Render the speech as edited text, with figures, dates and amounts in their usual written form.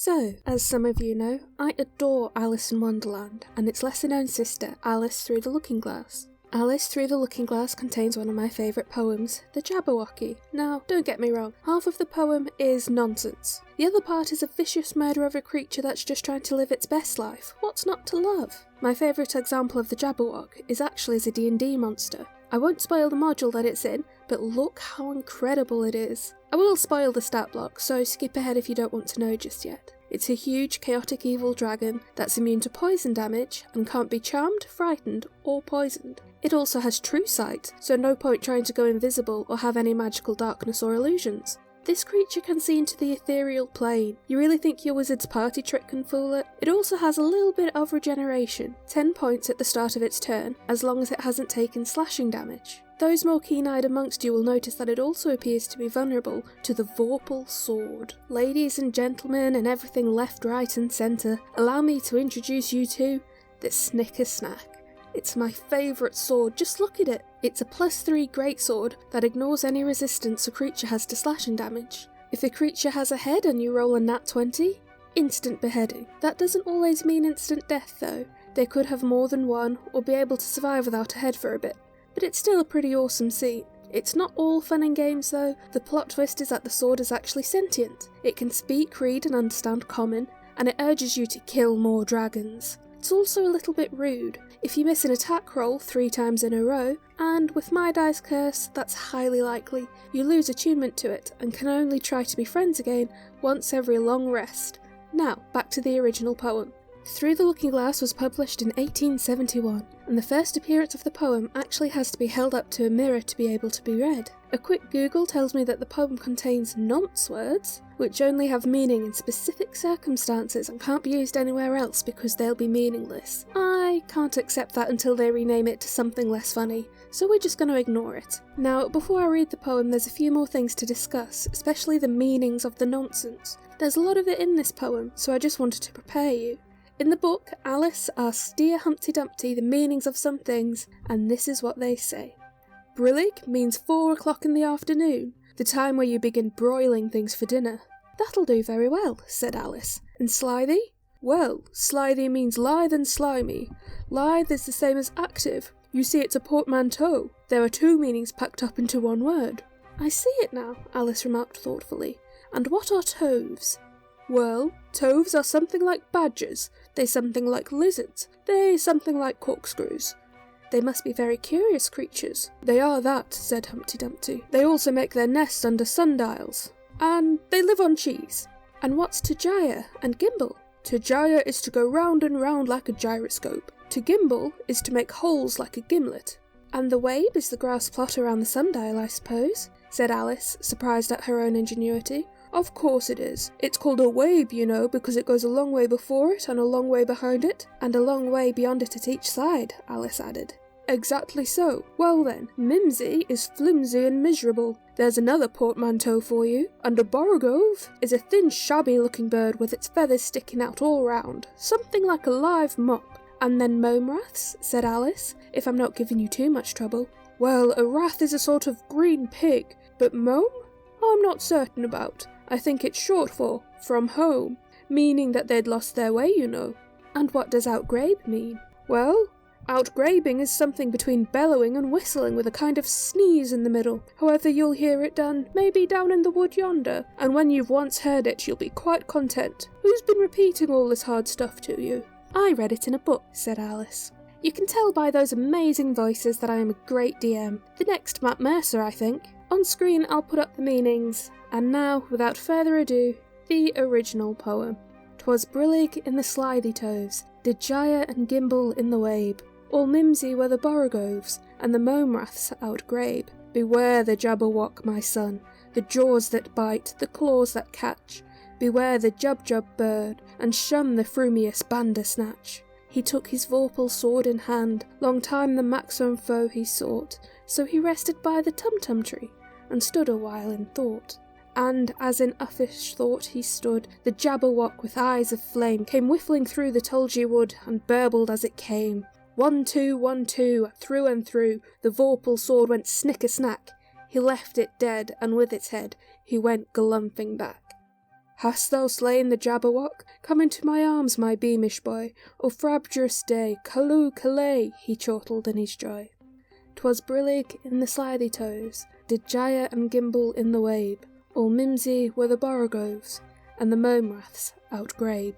So, as some of you know, I adore Alice in Wonderland and its lesser-known sister, Alice Through the Looking Glass. Alice Through the Looking Glass contains one of my favourite poems, the Jabberwocky. Now, don't get me wrong, half of the poem is nonsense. The other part is a vicious murder of a creature that's just trying to live its best life. What's not to love? My favourite example of the Jabberwock is actually as a D&D monster. I won't spoil the module that it's in, but look how incredible it is. I will spoil the stat block, so skip ahead if you don't want to know just yet. It's a huge, chaotic evil dragon that's immune to poison damage and can't be charmed, frightened, or poisoned. It also has true sight, so no point trying to go invisible or have any magical darkness or illusions. This creature can see into the ethereal plane. You really think your wizard's party trick can fool it? It also has a little bit of regeneration, 10 points at the start of its turn, as long as it hasn't taken slashing damage. Those more keen-eyed amongst you will notice that it also appears to be vulnerable to the Vorpal Sword. Ladies and gentlemen and everything left, right and centre, allow me to introduce you to the Snickersnack. It's my favourite sword, just look at it. It's a +3 greatsword that ignores any resistance a creature has to slashing damage. If the creature has a head and you roll a nat 20, instant beheading. That doesn't always mean instant death though. They could have more than one or be able to survive without a head for a bit. But it's still a pretty awesome scene. It's not all fun and games though. The plot twist is that the sword is actually sentient. It can speak, read and understand common, and it urges you to kill more dragons. It's also a little bit rude. If you miss an attack roll 3 times in a row, and with my dice curse, that's highly likely, you lose attunement to it and can only try to be friends again once every long rest. Now, back to the original poem. Through the Looking Glass was published in 1871, and the first appearance of the poem actually has to be held up to a mirror to be able to be read. A quick Google tells me that the poem contains nonce words, which only have meaning in specific circumstances and can't be used anywhere else because they'll be meaningless. I can't accept that until they rename it to something less funny, so we're just going to ignore it. Now, before I read the poem, there's a few more things to discuss, especially the meanings of the nonsense. There's a lot of it in this poem, so I just wanted to prepare you. In the book, Alice asks dear Humpty Dumpty the meanings of some things, and this is what they say. Brillig means 4 o'clock in the afternoon, the time where you begin broiling things for dinner. That'll do very well, said Alice. And slithy? Well, slithy means lithe and slimy. Lithe is the same as active. You see, it's a portmanteau. There are 2 meanings packed up into one word. I see it now, Alice remarked thoughtfully. And what are toves? Well, toves are something like badgers, they're something like lizards, they're something like corkscrews. They must be very curious creatures. They are that, said Humpty Dumpty. They also make their nests under sundials. And they live on cheese. And what's to gyre and gimble? To gyre is to go round and round like a gyroscope. To gimble is to make holes like a gimlet. And the wabe is the grass plot around the sundial, I suppose, said Alice, surprised at her own ingenuity. Of course it is. It's called a wabe, you know, because it goes a long way before it and a long way behind it, and a long way beyond it at each side, Alice added. Exactly so. Well then, mimsy is flimsy and miserable. There's another portmanteau for you. And a borough is a thin, shabby-looking bird with its feathers sticking out all round, something like a live mop. And then mome-raths, said Alice, if I'm not giving you too much trouble. Well, a rath is a sort of green pig, but mome? I'm not certain about. I think it's short for from home, meaning that they'd lost their way, you know. And what does outgrabe mean? Well, outgrabing is something between bellowing and whistling with a kind of sneeze in the middle. However, you'll hear it done, maybe down in the wood yonder, and when you've once heard it, you'll be quite content. Who's been repeating all this hard stuff to you? I read it in a book, said Alice. You can tell by those amazing voices that I am a great DM. The next Matt Mercer, I think. On screen, I'll put up the meanings. And now, without further ado, the original poem. 'Twas brillig in the slithy toves, did gyre and gimble in the wabe. All mimsy were the borogoves, and the mome-raths outgrabe. Beware the Jabberwock, my son, the jaws that bite, the claws that catch. Beware the Jub-Jub bird, and shun the frumious Bandersnatch. He took his Vorpal sword in hand, long time the maximum foe he sought, so he rested by the Tum-Tum tree, and stood a while in thought. And, as in uffish thought he stood, the Jabberwock with eyes of flame came whiffling through the tulgey wood, and burbled as it came. 1, 2, 1, 2, through and through, the Vorpal sword went snicker-snack. He left it dead, and with its head he went galumphing back. Hast thou slain the Jabberwock? Come into my arms, my beamish boy, O frabjous day, callooh, callay, he chortled in his joy. 'Twas brillig in the slithy toes, did gyre and gimble in the wabe, all mimsy were the borogoves, and the mome raths outgrabe.